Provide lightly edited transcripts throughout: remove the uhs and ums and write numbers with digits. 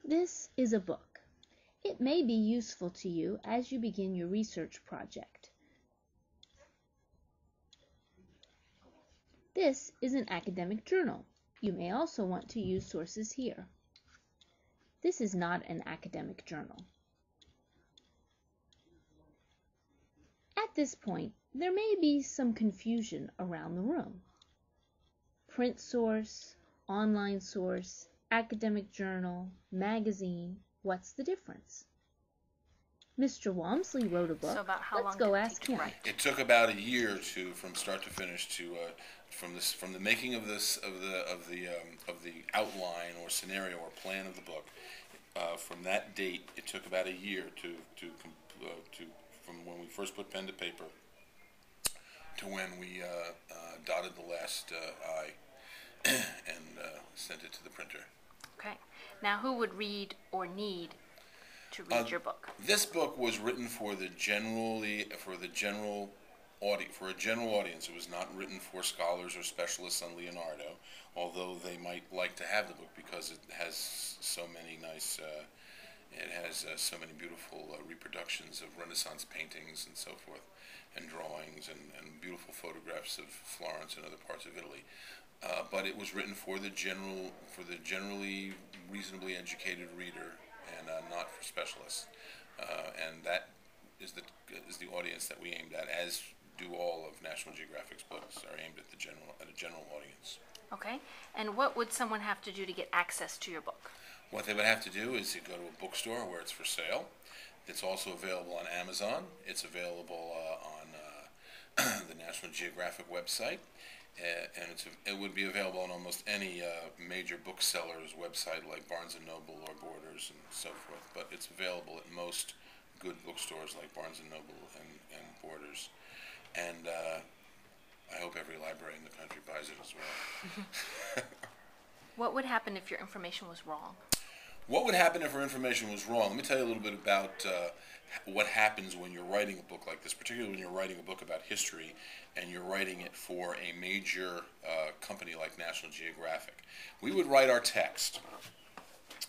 This is a book. It may be useful to you as you begin your research project. This is an academic journal. You may also want to use sources here. This is not an academic journal. At this point, there may be some confusion around the room. Print source, online source, academic journal, magazine, what's the difference? Mr. Walmsley wrote a book. So about how Let's long go did it ask take to him. write? It took about a year or two from start to finish from the making of the outline or scenario or plan of the book. From that date, it took about a year from when we first put pen to paper to when we dotted the last I and sent it to the printer. Okay. Now, who would read or need to read your book? This book was written for a general audience. It was not written for scholars or specialists on Leonardo, although they might like to have the book because it has so many nice, so many beautiful reproductions of Renaissance paintings and so forth, and drawings and beautiful photographs of Florence and other parts of Italy. But it was written for the generally reasonably educated reader, and not for specialists. And that is the audience that we aimed at, as do all of National Geographic's books are aimed at a general audience. Okay. And what would someone have to do to get access to your book? What they would have to do is to go to a bookstore where it's for sale. It's also available on Amazon. It's available on the National Geographic website. And it would be available on almost any major bookseller's website like Barnes & Noble or Borders and so forth. But it's available at most good bookstores like Barnes & Noble and Borders. And I hope every library in the country buys it as well. What would happen if your information was wrong? What would happen if our information was wrong? Let me tell you a little bit about what happens when you're writing a book like this, particularly when you're writing a book about history and you're writing it for a major company like National Geographic. We would write our text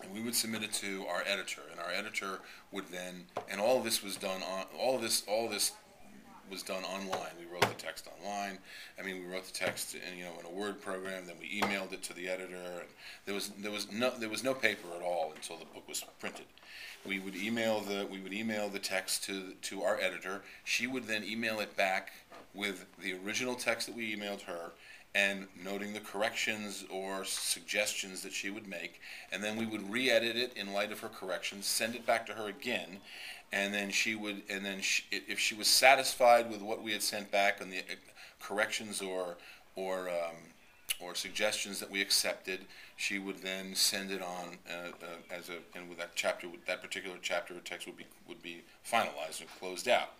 and we would submit it to our editor, and our editor would then, and all this was done was done online. We wrote the text online. We wrote the text in a Word program. Then we emailed it to the editor. And there was no paper at all until the book was printed. We would email the text to our editor. She would then email it back with the original text that we emailed her, and noting the corrections or suggestions that she would make, and then we would re-edit it in light of her corrections, send it back to her again, and then if she was satisfied with what we had sent back and the corrections or suggestions that we accepted, she would then send it on and with that particular chapter of text would be finalized and closed out.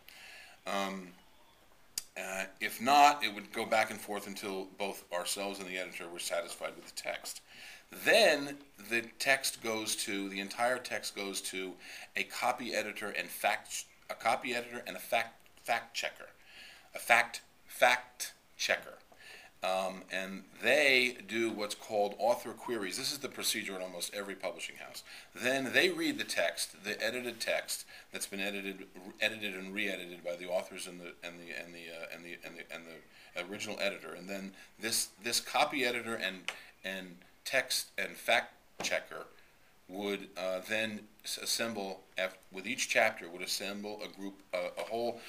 If not, it would go back and forth until both ourselves and the editor were satisfied with the text. Then the entire text goes to a copy editor and a fact checker. And they do what's called author queries. This is the procedure in almost every publishing house. Then they read the text, the edited text that's been edited and re-edited by the authors and the original editor. And then this copy editor and text and fact checker would then assemble, with each chapter, would assemble a group, a whole.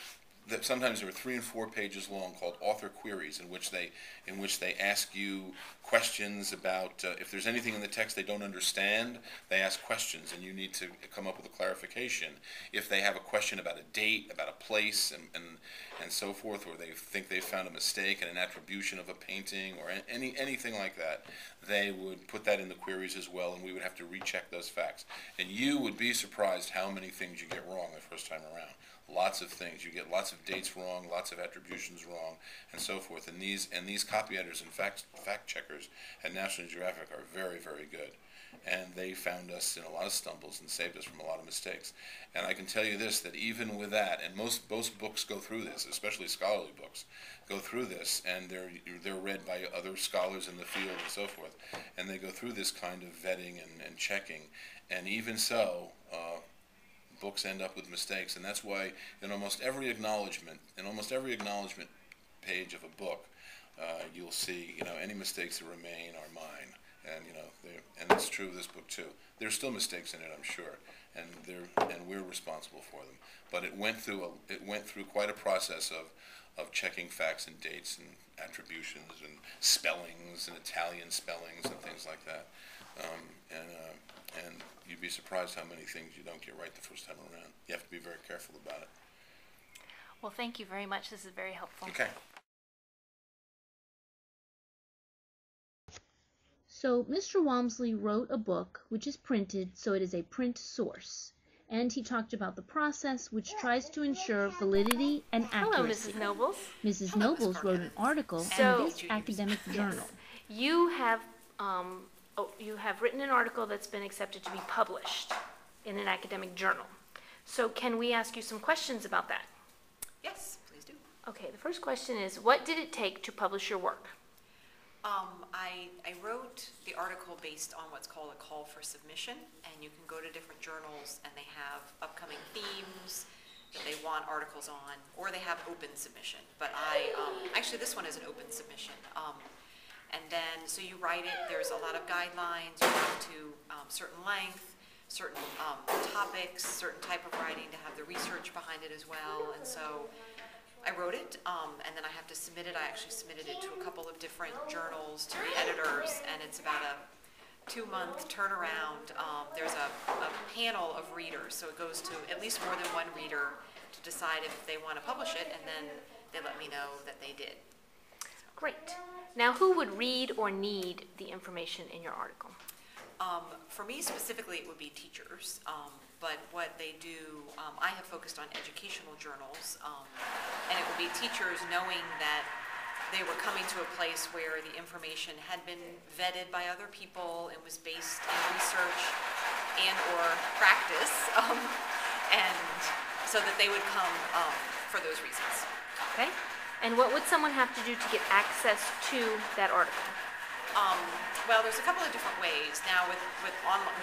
That sometimes there are 3 and 4 pages long, called author queries, in which they ask you questions about if there's anything in the text they don't understand. They ask questions, and you need to come up with a clarification. If they have a question about a date, about a place, and so forth, or they think they found a mistake in an attribution of a painting or anything like that, they would put that in the queries as well, and we would have to recheck those facts. And you would be surprised how many things you get wrong the first time around. Lots of things. You get lots of dates wrong, lots of attributions wrong, and so forth. And these copy editors and fact checkers at National Geographic are very, very good. and they found us in a lot of stumbles and saved us from a lot of mistakes. And I can tell you this, that even with that, and most books go through this, especially scholarly books, go through this, and they're read by other scholars in the field and so forth, and they go through this kind of vetting and checking, and even so, books end up with mistakes, and that's why in almost every acknowledgement page of a book, you'll see, any mistakes that remain are mine, and and that's true of this book too. There's still mistakes in it, I'm sure, and we're responsible for them. But it went through quite a process of checking facts and dates and attributions and spellings and Italian spellings and things like that. And you'd be surprised how many things you don't get right the first time around. You have to be very careful about it. Well, thank you very much. This is very helpful. Okay. So Mr. Walmsley wrote a book which is printed, so it is a print source. And he talked about the process which tries to ensure validity and accuracy. Hello, Mrs. Nobles. Mrs. Nobles wrote an article in this academic journal. You have written an article that's been accepted to be published in an academic journal. So can we ask you some questions about that? Yes, please do. Okay, the first question is, what did it take to publish your work? I wrote the article based on what's called a call for submission, and you can go to different journals and they have upcoming themes that they want articles on, or they have open submission. But actually this one is an open submission. And then, so you write it, there's a lot of guidelines, you have to certain length, certain topics, certain type of writing to have the research behind it as well. And so I wrote it, and then I have to submit it. I actually submitted it to a couple of different journals, to the editors, and it's about a 2-month turnaround. There's a panel of readers, so it goes to at least more than one reader to decide if they want to publish it, and then they let me know that they did. Great. Now, who would read or need the information in your article? For me specifically, it would be teachers, but what they do, I have focused on educational journals, and it would be teachers knowing that they were coming to a place where the information had been vetted by other people and was based in research and or practice, and so that they would come for those reasons. Okay. And what would someone have to do to get access to that article? Well, there's a couple of different ways now with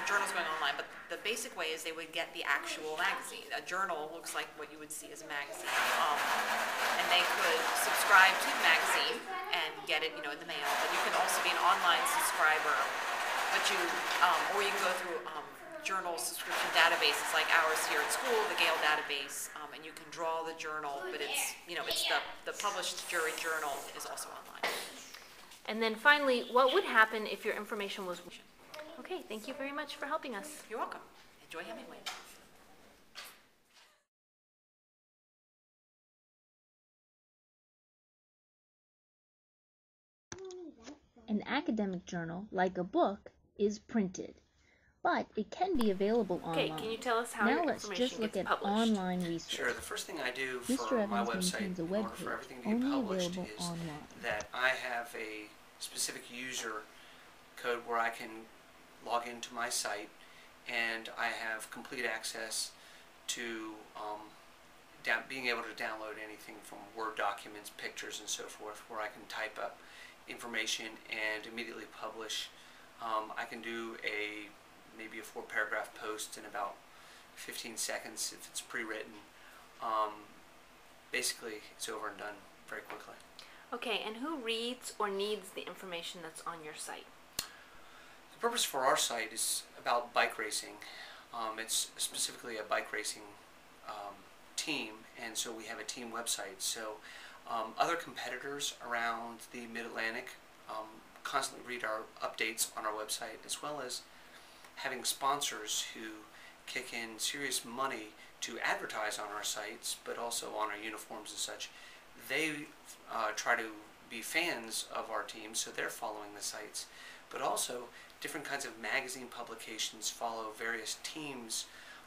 journals going online, but the basic way is they would get the actual magazine. A journal looks like what you would see as a magazine, and they could subscribe to the magazine and get it, in the mail. But you can also be an online subscriber, but or you can go through journal subscription databases like ours here at school, the Gale database, and you can draw the journal, but it's the published jury journal is also online. And then finally, what would happen if your information was... Okay, thank you very much for helping us. You're welcome. Enjoy Hemingway. An academic journal, like a book, is printed, but it can be available online. Okay, can you tell us how now your let's information just look gets at published? online research. Sure. The first thing I do Mr. for my Evans website, maintains a in web order for page, everything to get only published, available is online. that I have a specific user code where I can log into my site, and I have complete access to being able to download anything from Word documents, pictures, and so forth, where I can type up information and immediately publish. I can do maybe a 4-paragraph post in about 15 seconds if it's pre-written. Basically, it's over and done very quickly. Okay, and who reads or needs the information that's on your site? The purpose for our site is about bike racing. It's specifically a bike racing team, and so we have a team website. So other competitors around the Mid-Atlantic constantly read our updates on our website, as well as having sponsors who kick in serious money to advertise on our sites, but also on our uniforms and such. They try to be fans of our team, so they're following the sites. But also, different kinds of magazine publications follow various teams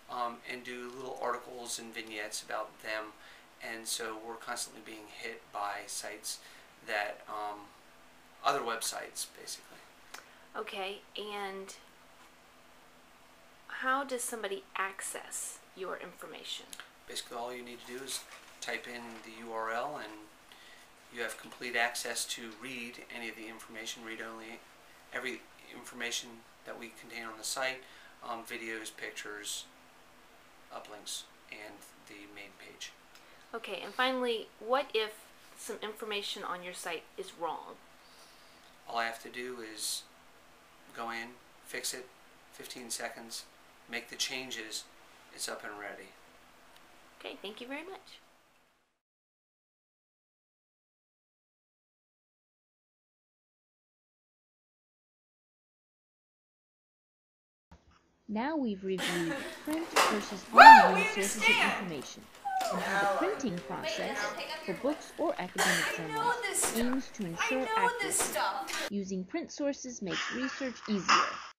and do little articles and vignettes about them. And so we're constantly being hit by sites other websites, basically. Okay, and how does somebody access your information? Basically, all you need to do is type in the URL, and you have complete access to read any of the information, read only every information that we contain on the site, videos, pictures, uplinks, and the main page. Okay, and finally, what if some information on your site is wrong? All I have to do is go in, fix it, 15 seconds, make the changes, it's up and ready. Okay, thank you very much. Now we've reviewed print versus online sources of information and how the printing process for books or academic journals aims to ensure accuracy. Using print sources makes research easier.